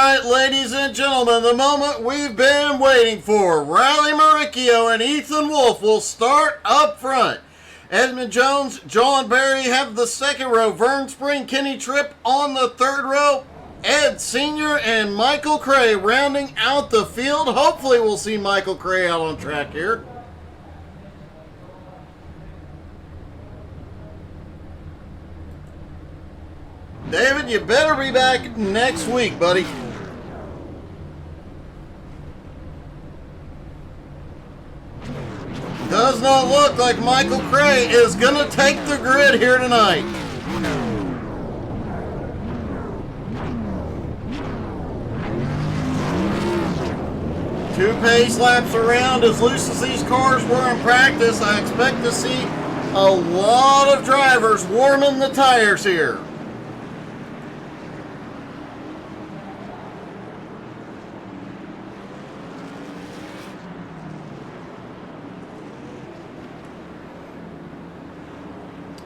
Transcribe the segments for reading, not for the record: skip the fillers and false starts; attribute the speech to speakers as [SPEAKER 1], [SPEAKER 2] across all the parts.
[SPEAKER 1] right, ladies and gentlemen, the moment we've been waiting for. Riley Maricchio and Ethan Wolf will start up front. Edmund Jones, John Berry have the second row. Vern Spring, Kenny Tripp on the third row. Ed Sr. and Michael Cray rounding out the field. Hopefully we'll see Michael Cray out on track here. David, you better be back next week, buddy. Does not look like Michael Cray is going to take the grid here tonight. Two pace laps around, as loose as these cars were in practice. I expect to see a lot of drivers warming the tires here.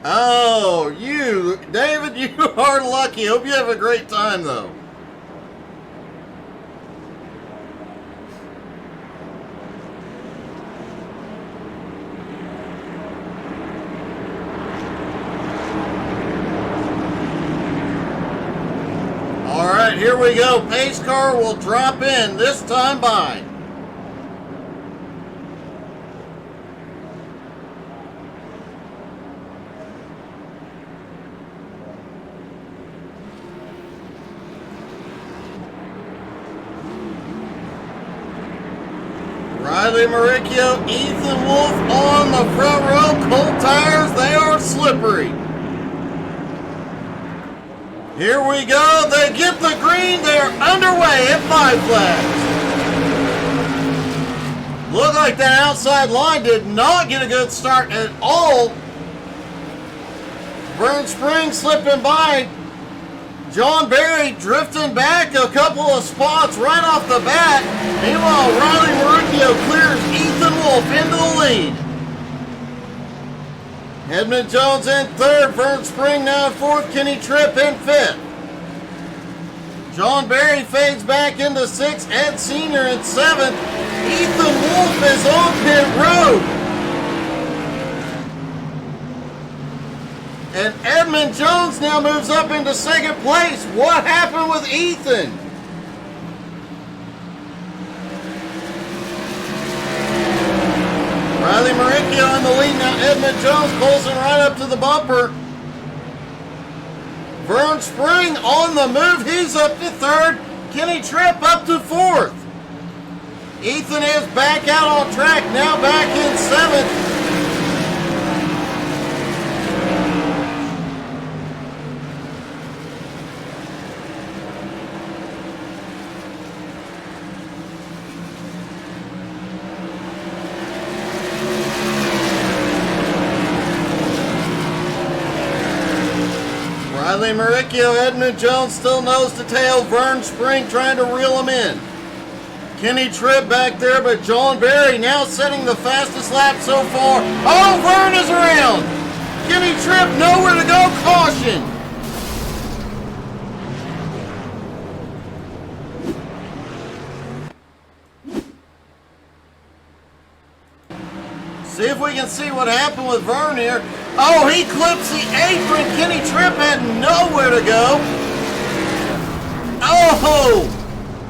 [SPEAKER 1] Oh, David, you are lucky. Hope you have a great time, though. All right, here we go. Pace car will drop in, this time by. Riley Maricchio, Ethan Wolf on the front row. Cold tires, they are slippery. Here we go. They get the green. They are underway at 5 flags. Looked like that outside line did not get a good start at all. Vern Spring slipping by. John Berry drifting back a couple of spots right off the bat. Meanwhile, Riley Maricchio clears Ethan Wolf into the lead. Edmund Jones in third, Vern Spring now in fourth, Kenny Tripp in fifth. John Berry fades back into sixth, Ed Sr. in seventh. Ethan Wolf is on pit road. And Edmund Jones now moves up into second place. What happened with Ethan? Riley Maricchio in the lead now. Edmund Jones closing right up to the bumper. Vern Spring on the move. He's up to third. Kenny Tripp up to fourth. Ethan is back out on track. Now back in seventh. Riley Maricchio, Edmund Jones still nose to tail. Vern Spring trying to reel him in. Kenny Tripp back there, but John Berry now setting the fastest lap so far. Oh, Vern is around. Kenny Tripp nowhere to go. Caution. See if we can see what happened with Vern here. Oh, he clips the apron. Kenny Tripp had nowhere to go. Oh,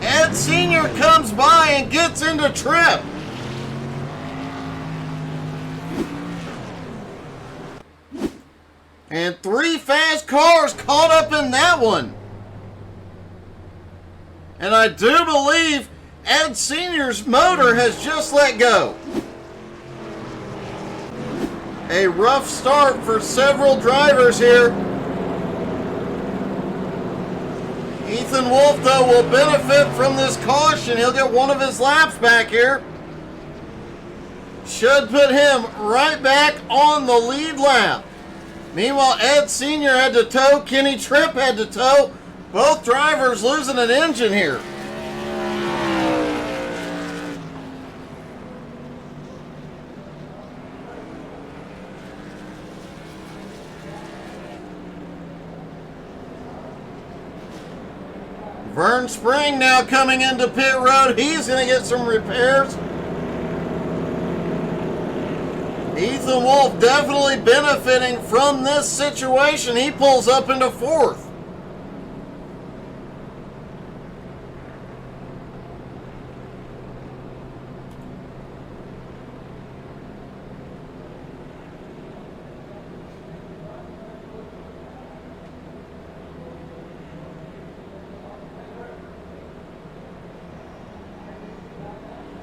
[SPEAKER 1] Ed Sr. comes by and gets into Tripp. And 3 fast cars caught up in that one. And I do believe Ed Sr.'s motor has just let go. A rough start for several drivers here. Ethan Wolf, though, will benefit from this caution. He'll get one of his laps back here. Should put him right back on the lead lap. Meanwhile, Ed Sr. had to tow. Kenny Tripp had to tow. Both drivers losing an engine here. Vern Spring now coming into pit road. He's going to get some repairs. Ethan Wolf definitely benefiting from this situation. He pulls up into 4th.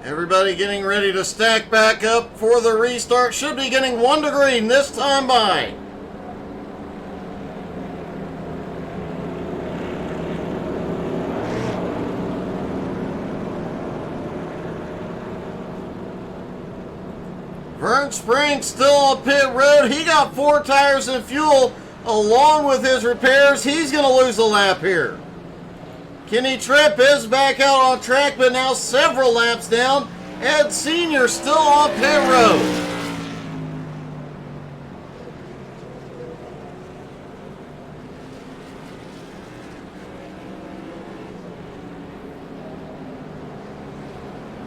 [SPEAKER 1] Everybody getting ready to stack back up for the restart. Should be getting 1 to green this time by. Vern Spring still on pit road. He got 4 tires and fuel along with his repairs. He's going to lose a lap here. Kenny Tripp is back out on track, but now several laps down. Ed Sr. still on pit road.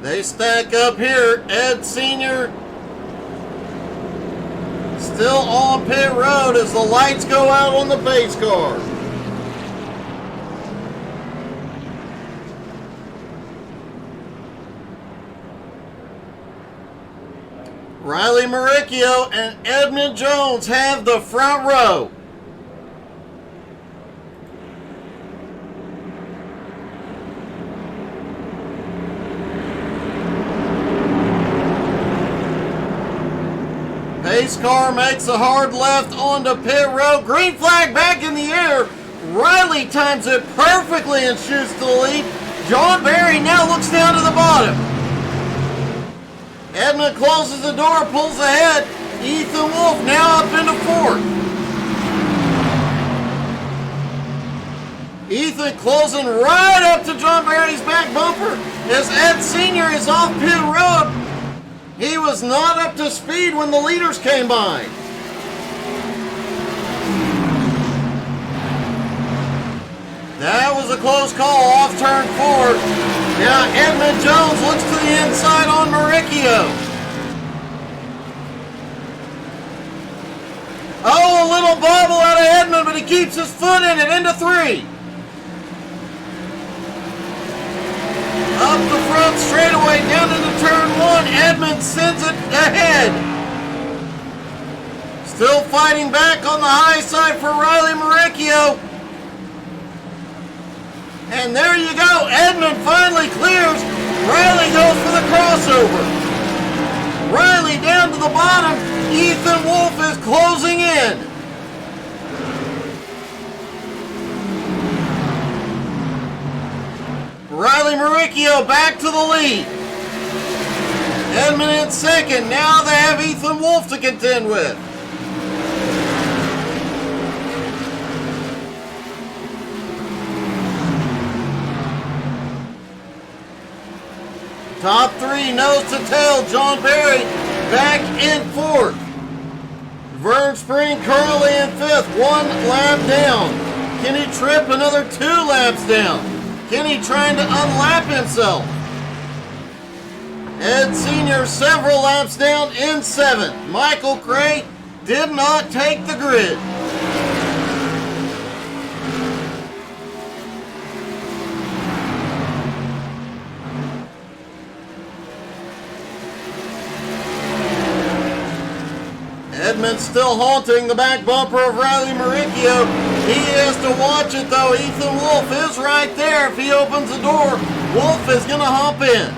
[SPEAKER 1] They stack up here. Ed Sr. still on pit road as the lights go out on the base car. Riley Maricchio and Edmund Jones have the front row. Pace car makes a hard left onto pit road. Green flag back in the air. Riley times it perfectly and shoots to the lead. John Barry now looks down to the bottom. Edmund closes the door, pulls ahead. Ethan Wolf now up into 4th. Ethan closing right up to John Barry's back bumper as Ed Sr. is off pit road. He was not up to speed when the leaders came by. That was a close call off turn 4. Now Edmund Jones looks to the inside on Maricchio. Oh, a little bobble out of Edmund, but he keeps his foot in it, into 3. Up the front straightaway, down into turn 1. Edmund sends it ahead. Still fighting back on the high side for Riley Maricchio. And there you go. Edmund finally clears. Riley goes for the crossover. Riley down to the bottom. Ethan Wolf is closing in. Riley Maricchio back to the lead. Edmund in 2nd. Now they have Ethan Wolf to contend with. Top 3 nose to tail. John Barry back in 4th. Vern Spring currently in 5th. 1 lap down. Kenny Tripp another 2 laps down. Kenny trying to unlap himself. Ed Sr. several laps down in 7th. Michael Cray did not take the grid. Edmund still haunting the back bumper of Riley Maricchio. He has to watch it though. Ethan Wolf is right there. If he opens the door, Wolf is going to hop in.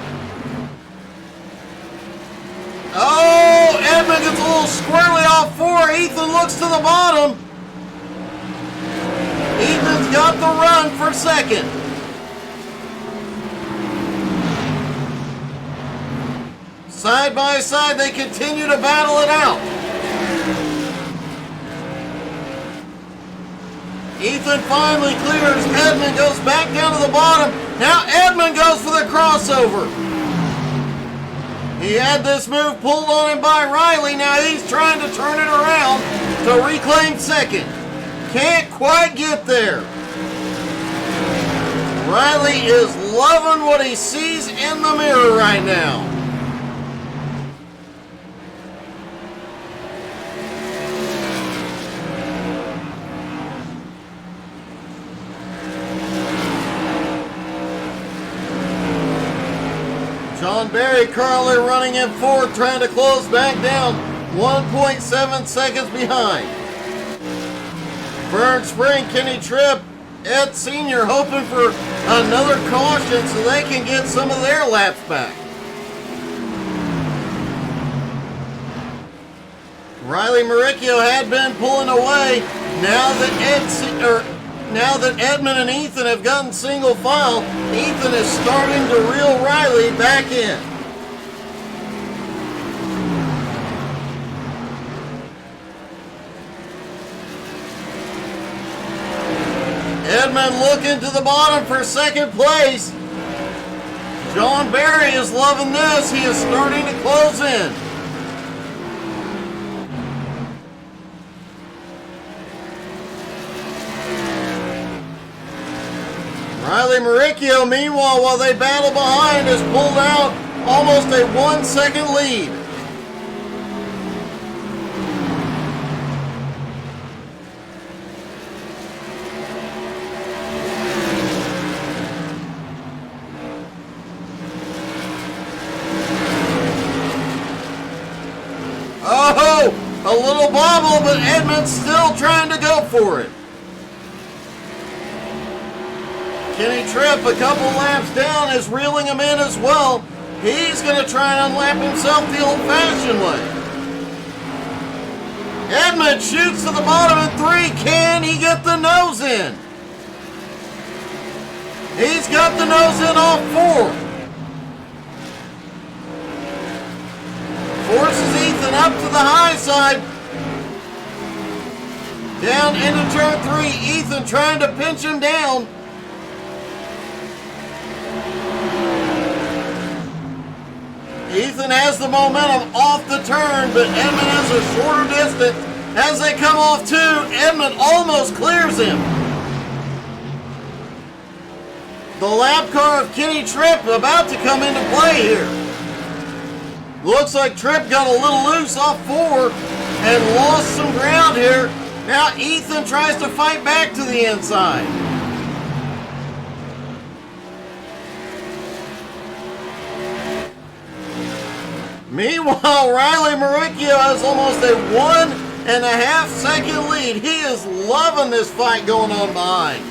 [SPEAKER 1] Oh, Edmund gets a little squirrely off 4. Ethan looks to the bottom. Ethan's got the run for 2nd. Side by side, they continue to battle it out. Ethan finally clears. Edmund goes back down to the bottom. Now Edmund goes for the crossover. He had this move pulled on him by Riley. Now he's trying to turn it around to reclaim 2nd. Can't quite get there. Riley is loving what he sees in the mirror right now. John Berry currently running in fourth, trying to close back down, 1.7 seconds behind. Burn Spring, Kenny Tripp, Ed Sr. hoping for another caution so they can get some of their laps back. Riley Maricchio had been pulling away. Now that Edmund and Ethan have gotten single file, Ethan is starting to reel Riley back in. Edmund looking to the bottom for second place. John Berry is loving this. He is starting to close in. Riley Maricchio, meanwhile, while they battle behind, has pulled out almost a 1 second lead. Oh, a little bobble, but Edmund's still trying to go for it. Kenny Tripp, a couple laps down, is reeling him in as well. He's going to try and unlap himself the old-fashioned way. Edmund shoots to the bottom in 3. Can he get the nose in? He's got the nose in off 4. Forces Ethan up to the high side. Down into turn 3. Ethan trying to pinch him down. Ethan has the momentum off the turn, but Edmund has a shorter distance. As they come off 2, Edmund almost clears him. The lap car of Kenny Tripp about to come into play here. Looks like Tripp got a little loose off 4 and lost some ground here. Now Ethan tries to fight back to the inside. Meanwhile, Riley Maricchio has almost a 1.5 second lead. He is loving this fight going on behind.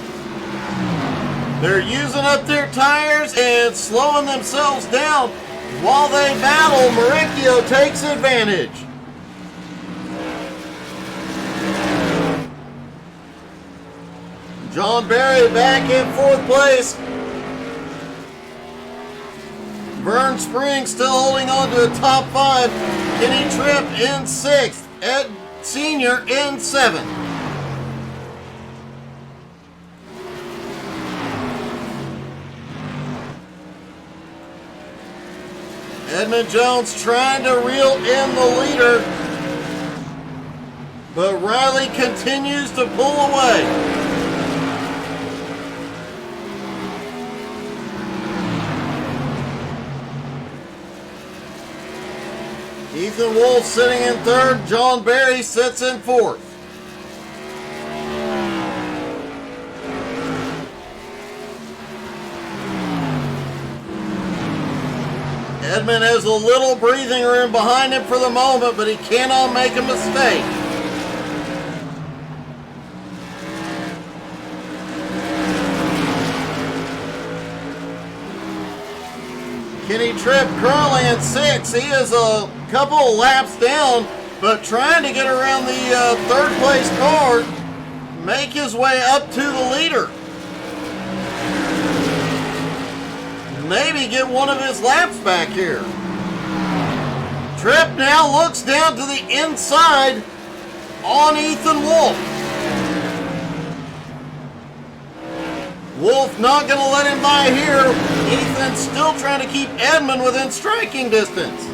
[SPEAKER 1] They're using up their tires and slowing themselves down. While they battle, Maricchio takes advantage. John Berry back in 4th place. Vern Spring still holding on to the top 5. Kenny Tripp in 6th. Ed Sr. in 7th. Edmund Jones trying to reel in the leader, but Riley continues to pull away. Ethan Wolf sitting in 3rd. John Berry sits in 4th. Edmund has a little breathing room behind him for the moment, but he cannot make a mistake. Kenny Tripp currently in 6th. He is a couple of laps down, but trying to get around the 3rd place car, make his way up to the leader. Maybe get one of his laps back here. Tripp now looks down to the inside on Ethan Wolf. Wolf not going to let him by here. Ethan still trying to keep Edmund within striking distance.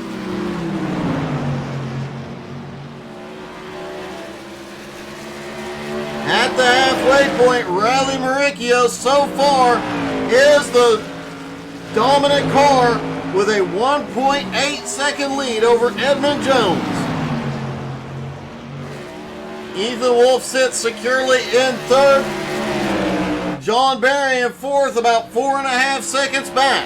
[SPEAKER 1] At the halfway point, Riley Maricchio so far is the dominant car with a 1.8 second lead over Edmund Jones. Ethan Wolf sits securely in third. John Barry in fourth, about 4.5 seconds back.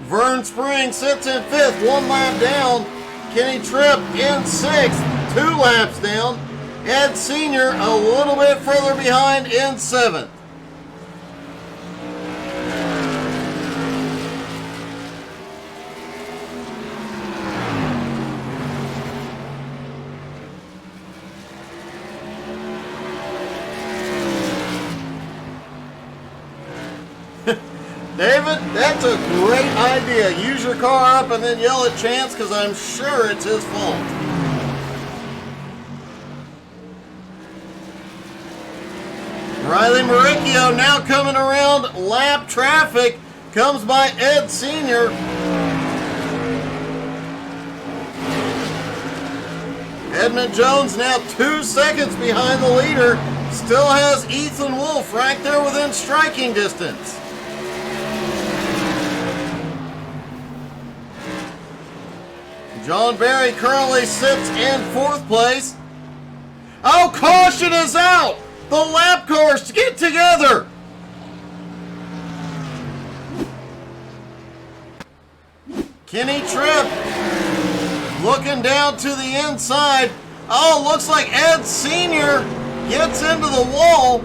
[SPEAKER 1] Vern Spring sits in fifth, 1 lap down. Kenny Tripp in sixth, 2 laps down. Ed Sr. a little bit further behind in seventh. David, that's a great idea. Use your car up and then yell at Chance, because I'm sure it's his fault. Riley Maricchio now coming around lap traffic. Comes by Ed Sr. Edmund Jones now 2 seconds behind the leader. Still has Ethan Wolf right there within striking distance. John Barry currently sits in fourth place. Oh, caution is out! The lap cars get together! Kenny Tripp looking down to the inside. Oh, looks like Ed Sr. gets into the wall.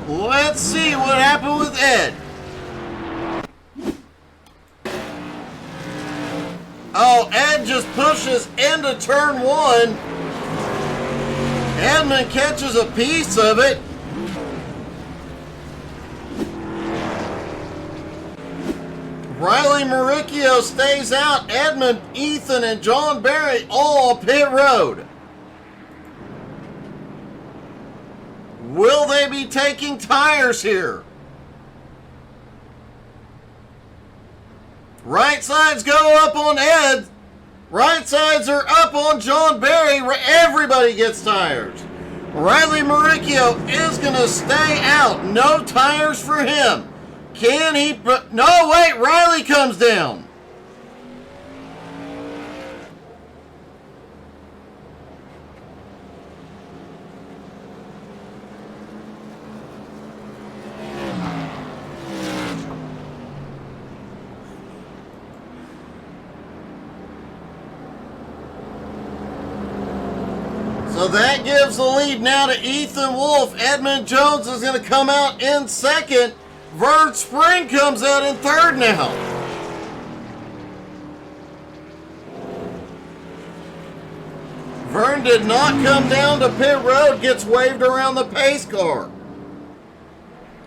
[SPEAKER 1] Let's see what happened with Ed. Oh, Ed just pushes into turn one. Edmund catches a piece of it. Riley Maricchio stays out. Edmund, Ethan, and John Barry all on pit road. Will they be taking tires here? Right sides go up on Ed. Right sides are up on John Barry. Everybody gets tires. Riley Maricchio is going to stay out. No tires for him. Can he? No, wait. Riley comes down. So that gives the lead now to Ethan Wolf. Edmund Jones is going to come out in second. Vern Spring comes out in third now. Vern did not come down to pit road, gets waved around the pace car.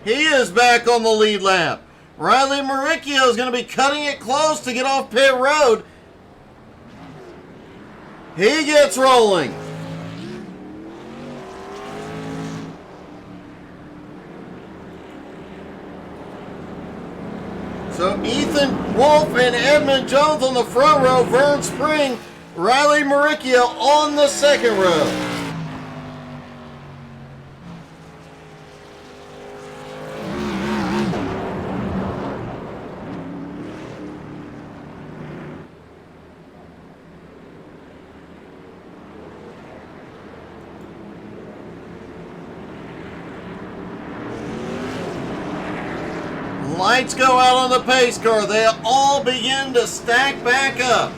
[SPEAKER 1] He is back on the lead lap. Riley Maricchio is going to be cutting it close to get off pit road. He gets rolling. So Ethan Wolf and Edmund Jones on the front row, Vern Spring, Riley Maricchio on the second row. Lights go out on the pace car. They all begin to stack back up.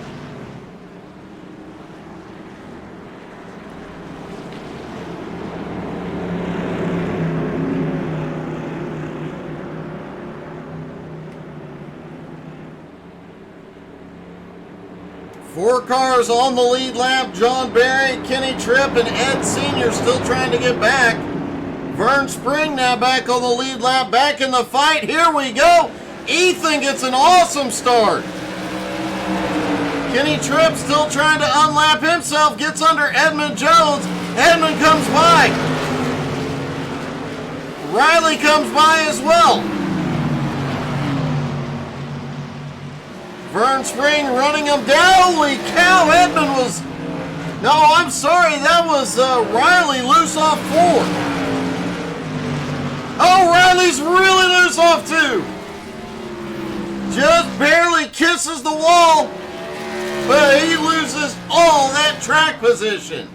[SPEAKER 1] Four cars on the lead lap. John Barry, Kenny Tripp, and Ed Sr. still trying to get back. Vern Spring now back on the lead lap, back in the fight. Here we go. Ethan gets an awesome start. Kenny Tripp still trying to unlap himself, gets under Edmund Jones. Edmund comes by. Riley comes by as well. Vern Spring running him down. Holy cow, Edmund was... No, I'm sorry, that was Riley loose off four. Oh, Riley's really loose off too. Just barely kisses the wall, but he loses all that track position.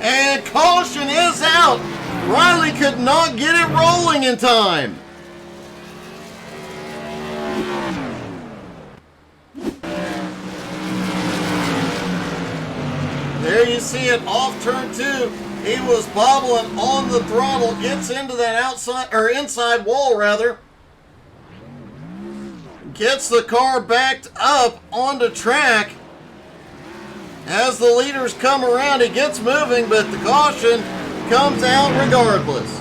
[SPEAKER 1] And caution is out. Riley could not get it rolling in time. There you see it off turn 2. He was bobbling on the throttle, gets into that outside or inside wall rather. Gets the car backed up onto track. As the leaders come around, he gets moving, but the caution comes out regardless.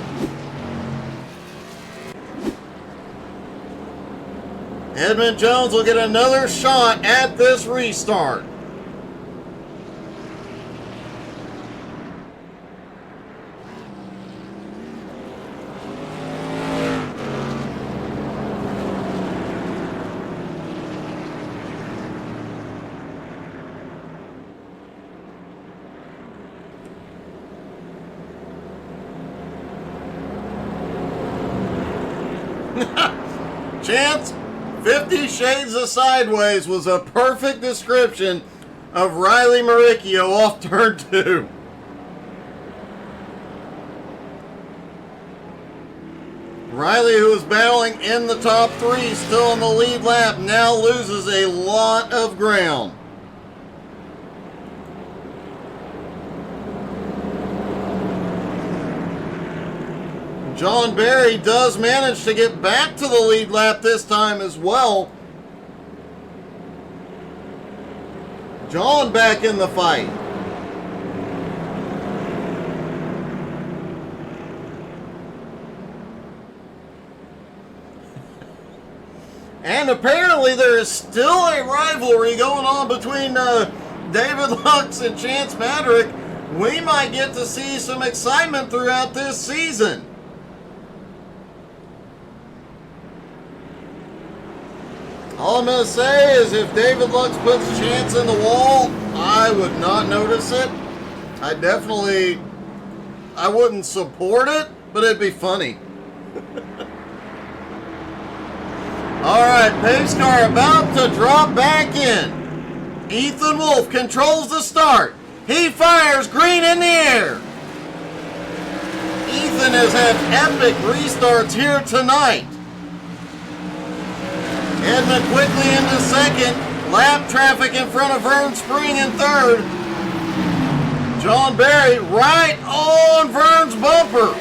[SPEAKER 1] Edmund Jones will get another shot at this restart. Chance, 50 Shades of Sideways was a perfect description of Riley Maricchio off turn 2. Riley, who was battling in the top 3, still in the lead lap, now loses a lot of ground. John Barry does manage to get back to the lead lap this time as well. John back in the fight. And apparently there is still a rivalry going on between David Lux and Chance Madrick. We might get to see some excitement throughout this season. All I'm going to say is if David Lux puts Chance in the wall, I would not notice it. I wouldn't support it, but it'd be funny. All right, pace car about to drop back in. Ethan Wolf controls the start. He fires green in the air. Ethan has had epic restarts here tonight. Edmund quickly into second. Lap traffic in front of Vern Spring in third. John Barry right on Vern's bumper.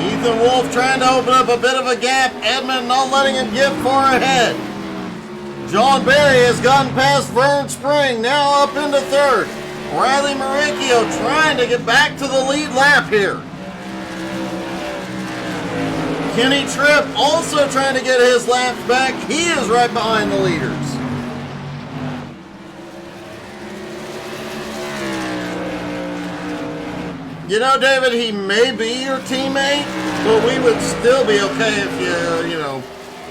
[SPEAKER 1] Ethan Wolf trying to open up a bit of a gap. Edmund not letting him get far ahead. John Barry has gotten past Vern Spring, now up into third. Riley Maricchio trying to get back to the lead lap here. Kenny Tripp also trying to get his laps back. He is right behind the leaders. You know, David, he may be your teammate, but we would still be okay if you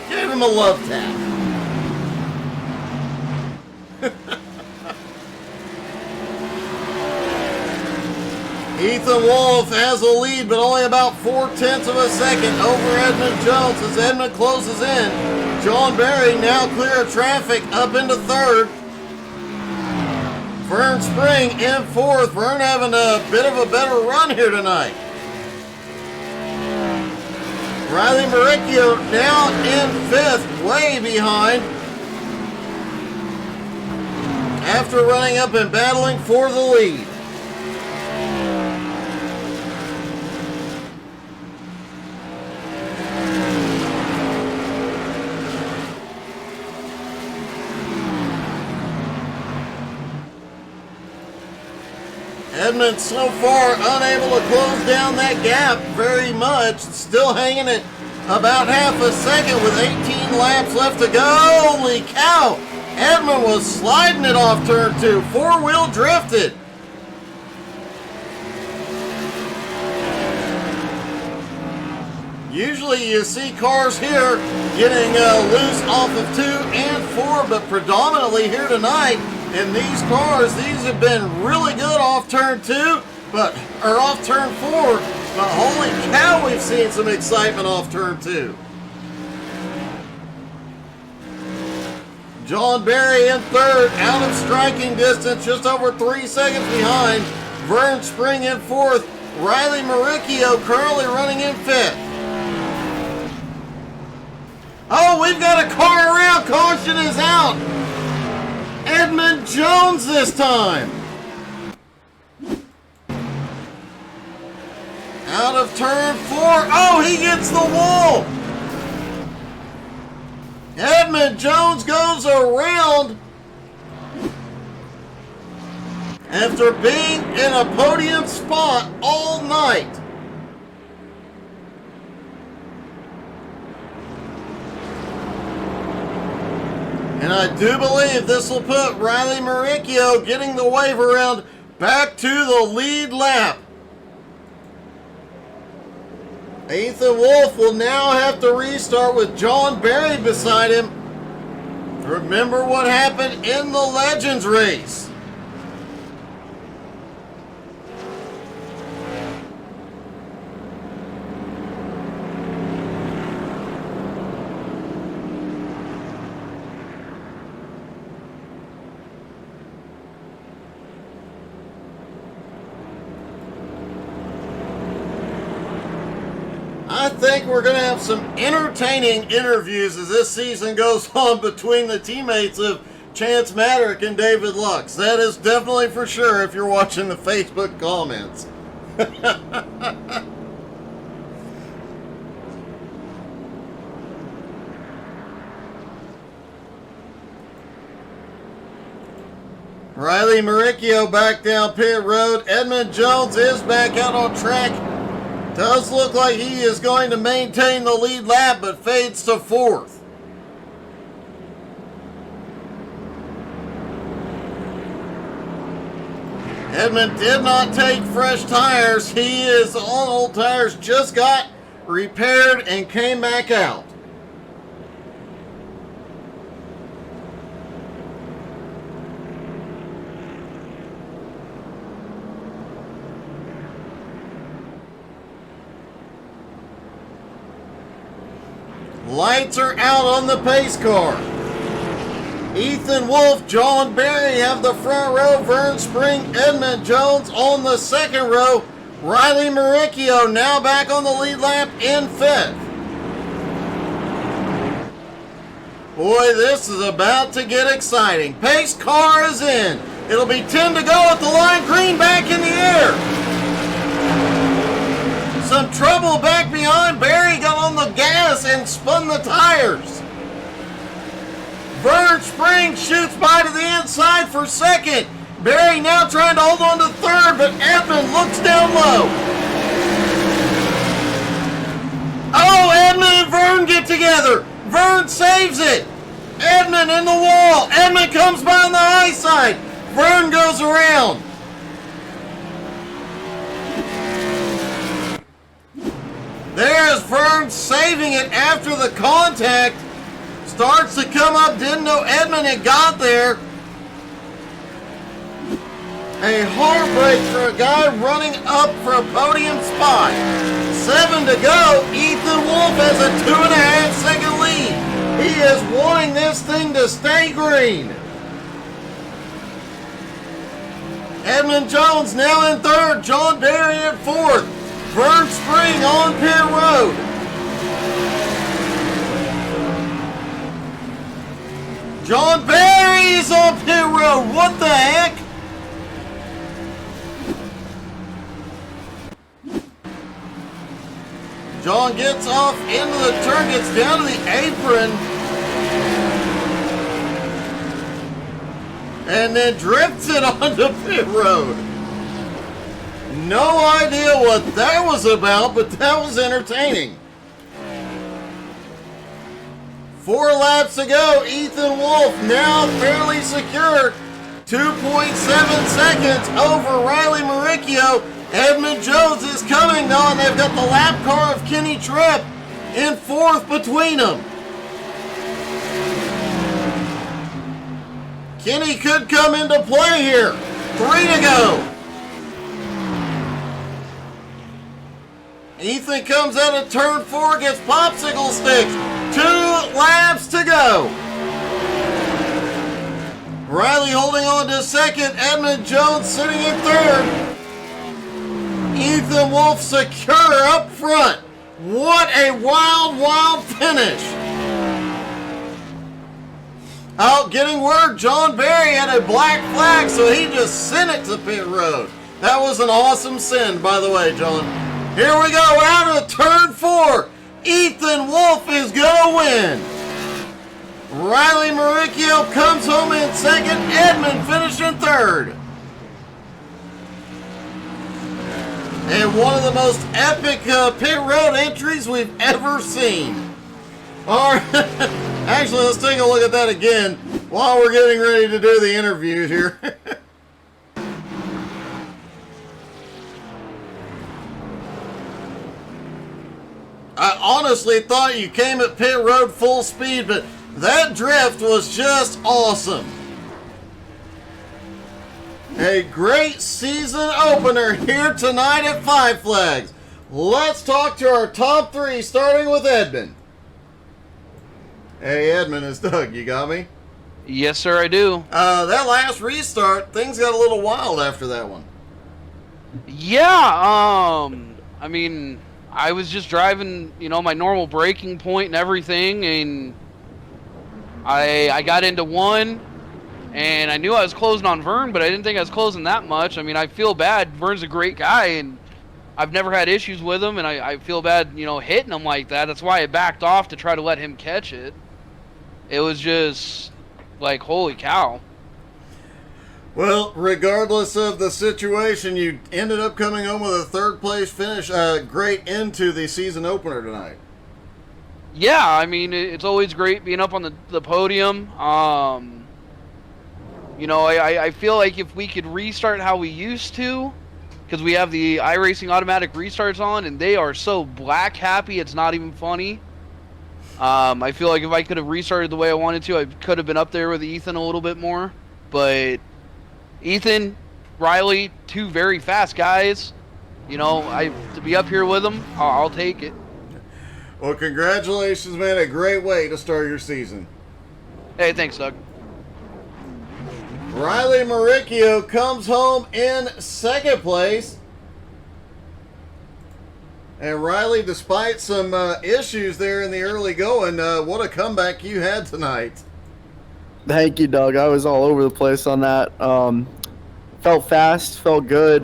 [SPEAKER 1] gave him a love tap. Ethan Wolf has a lead, but only about 0.4 of a second over Edmund Jones as Edmund closes in. John Barry now clear of traffic up into third. Vern Spring in fourth. Vern having a bit of a better run here tonight. Riley Maricchio now in fifth, way behind. After running up and battling for the lead. Edmund so far unable to close down that gap very much. Still hanging at about half a second with 18 laps left to go. Holy cow! Edmund was sliding it off turn 2. Four-wheel drifted. Usually you see cars here getting loose off of 2 and 4, but predominantly here tonight in these cars, these have been really good off turn 2, or off turn 4, but holy cow, we've seen some excitement off turn 2. John Berry in third, out of striking distance, just over 3 seconds behind. Vern Spring in fourth. Riley Maricchio currently running in fifth. Oh, we've got a car around. Caution is out. Edmund Jones this time. Out of turn 4. Oh, he gets the wall. Edmund Jones goes around after being in a podium spot all night. And I do believe this will put Riley Maricchio getting the wave around back to the lead lap. Ethan Wolf will now have to restart with John Berry beside him. Remember what happened in the Legends race. I think we're going to have some entertaining interviews as this season goes on between the teammates of Chance Maddock and David Lux. That is definitely for sure if you're watching the Facebook comments. Riley Maricchio back down pit road. Edmund Jones is back out on track. Does look like he is going to maintain the lead lap, but fades to fourth. Edmund did not take fresh tires. He is on old tires, just got repaired and came back out. Lights are out on the pace car. Ethan Wolf, John Berry have the front row. Vern Spring, Edmund Jones on the second row. Riley Maricchio now back on the lead lap in fifth. Boy, this is about to get exciting. Pace car is in. It'll be 10 to go at the line. Green back in the air. Some trouble back behind. Berry got on the gas and spun the tires. Vern Spring shoots by to the inside for second. Berry now trying to hold on to third, but Edmund looks down low. Oh, Edmund and Vern get together. Vern saves it. Edmund in the wall. Edmund comes by on the high side. Vern goes around. There's Vern saving it after the contact. Starts to come up. Didn't know Edmund had got there. A heartbreak for a guy running up for a podium spot. 7 to go. Ethan Wolf has a 2.5 second lead. He is wanting this thing to stay green. Edmund Jones now in third. John Berry in fourth. Vern Spring on pit road. John Berry's on pit road. What the heck? John gets off into the turn, gets down to the apron, and then drifts it onto pit road. No idea what that was about, but that was entertaining. 4 laps to go. Ethan Wolf now fairly secure. 2.7 seconds over Riley Maricchio. Edmund Jones is coming on. They've got the lap car of Kenny Tripp. in fourth between them. Kenny could come into play here. 3 to go. Ethan comes out of turn 4, gets popsicle sticks. 2 laps to go. Riley holding on to second. Edmund Jones sitting in third. Ethan Wolf secure up front. What a wild, wild finish. Out getting word, John Berry had a black flag, so he just sent it to pit road. That was an awesome send, by the way, John. Here we go, out of turn 4. Ethan Wolf is going to win. Riley Maricchio comes home in second. Edmund finishing third. And one of the most epic pit road entries we've ever seen. All right. Actually, let's take a look at that again while we're getting ready to do the interviews here. I honestly thought you came at pit road full speed, but that drift was just awesome. A great season opener here tonight at Five Flags. Let's talk to our top 3, starting with Edmund. Hey, Edmund, it's Doug. You got me?
[SPEAKER 2] Yes, sir, I do.
[SPEAKER 1] That last restart, things got a little wild after that one.
[SPEAKER 2] Yeah, I mean, I was just driving, my normal braking point and everything, and I got into one, and I knew I was closing on Vern, but I didn't think I was closing that much. I mean, I feel bad. Vern's a great guy, and I've never had issues with him, and I feel bad, hitting him like that. That's why I backed off to try to let him catch it. It was just like, holy cow.
[SPEAKER 1] Well, regardless of the situation, you ended up coming home with a third-place finish. Great into the season opener tonight.
[SPEAKER 2] Yeah, I mean, it's always great being up on the podium. I feel like if we could restart how we used to, because we have the iRacing automatic restarts on, and they are so black happy, it's not even funny. I feel like if I could have restarted the way I wanted to, I could have been up there with Ethan a little bit more. But Ethan, Riley, 2 very fast guys. To be up here with them, I'll take it.
[SPEAKER 1] Well, congratulations, man. A great way to start your season.
[SPEAKER 2] Hey, thanks, Doug.
[SPEAKER 1] Riley Maricchio comes home in second place. And Riley, despite some issues there in the early going, what a comeback you had tonight.
[SPEAKER 3] Thank you, Doug. I was all over the place on that. Felt fast, felt good,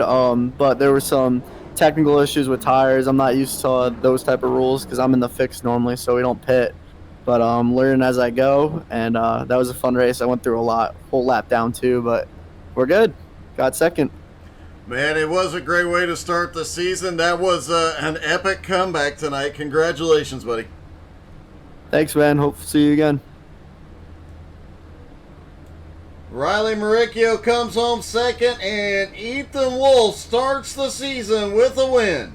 [SPEAKER 3] but there were some technical issues with tires. I'm not used to those type of rules because I'm in the fix normally, so we don't pit. But I'm learning as I go, and that was a fun race. I went through a lot, whole lap down too, but we're good. Got second.
[SPEAKER 1] Man, it was a great way to start the season. That was an epic comeback tonight. Congratulations, buddy.
[SPEAKER 3] Thanks, man. Hope to see you again.
[SPEAKER 1] Riley Maricchio comes home second, and Ethan Wolf starts the season with a win.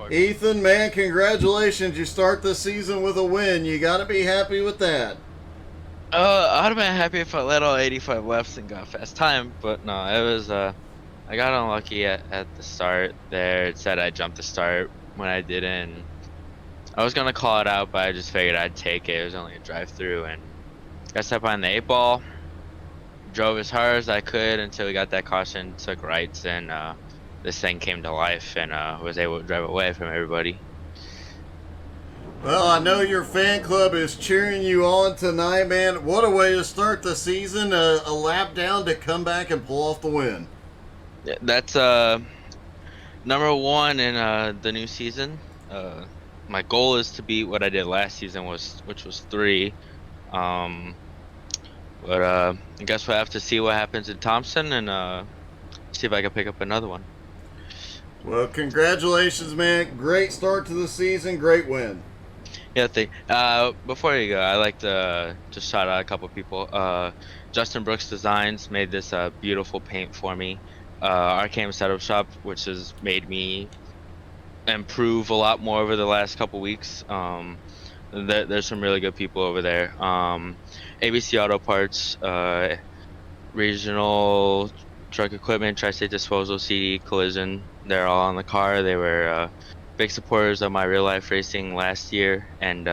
[SPEAKER 1] Ethan, man, congratulations. You start the season with a win. You got to be happy with that.
[SPEAKER 4] I'd have been happy if I led all 85 laps and got fast time, but no, it was, I got unlucky at the start there. It said I jumped the start when I didn't. I was going to call it out, but I just figured I'd take it. It was only a drive-through, and got set behind the 8-ball. Drove as hard as I could until we got that caution, took rights, and this thing came to life, and was able to drive away from everybody.
[SPEAKER 1] Well, I know your fan club is cheering you on tonight, man. What a way to start the season. A lap down to come back and pull off the win.
[SPEAKER 4] Yeah, that's number 1 in the new season. My goal is to beat what I did last season, which was 3. But I guess we'll have to see what happens in Thompson and see if I can pick up another one.
[SPEAKER 1] Well, congratulations, man. Great start to the season. Great win.
[SPEAKER 4] Yeah, before you go, I like to just shout out a couple people. Justin Brooks Designs made this beautiful paint for me. Arcane Setup Shop, which has made me improve a lot more over the last couple weeks. There's some really good people over there. ABC Auto Parts, Regional Truck Equipment, Tri-State Disposal, CD Collision. They're all on the car. They were big supporters of my real life racing last year, and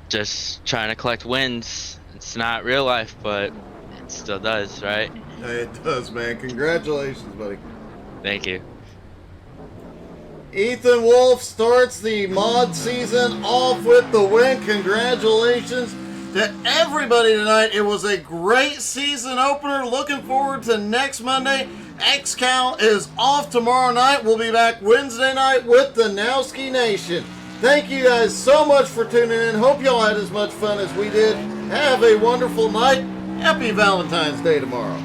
[SPEAKER 4] just trying to collect wins. It's not real life, but it still does, right?
[SPEAKER 1] It does, man. Congratulations, buddy.
[SPEAKER 4] Thank you.
[SPEAKER 1] Ethan Wolf starts the mod season off with the win. Congratulations to everybody tonight. It was a great season opener. Looking forward to next Monday. XCal is off tomorrow night. We'll be back Wednesday night with the Nowski Nation. Thank you guys so much for tuning in. Hope y'all had as much fun as we did. Have a wonderful night. Happy Valentine's Day tomorrow.